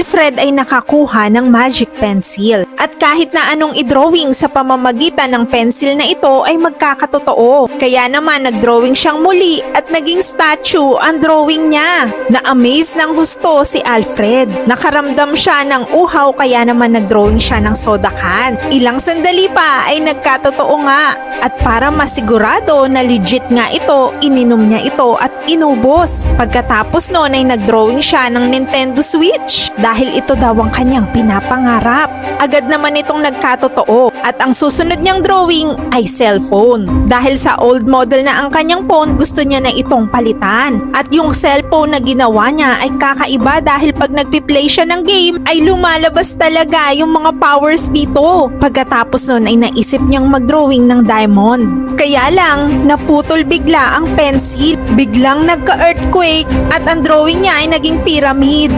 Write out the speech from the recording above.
Alfred ay nakakuha ng magic pencil. At kahit na anong i-drawing sa pamamagitan ng pencil na ito ay magkakatotoo. Kaya naman nag-drawing siyang muli at naging statue ang drawing niya. Na-amaze ng husto si Alfred. Nakaramdam siya ng uhaw kaya naman nag-drawing siya ng soda can. Ilang sandali pa ay nagkatotoo nga. At para masigurado na legit nga ito, ininom niya ito at inubos. Pagkatapos noon ay nag-drawing siya ng Nintendo Switch dahil ito daw ang kanyang pinapangarap. Agad naman itong nagkatotoo at ang susunod niyang drawing ay cellphone. Dahil sa old model na ang kanyang phone, gusto niya na itong palitan. At yung cellphone na ginawa niya ay kakaiba dahil pag nagpi-play siya ng game ay lumalabas talaga yung mga powers dito. Pagkatapos noon ay naisip niyang mag-drawing ng diamond. Kaya lang, naputol bigla ang pencil. Biglang nagka-earthquake at ang drawing niya ay naging pyramid.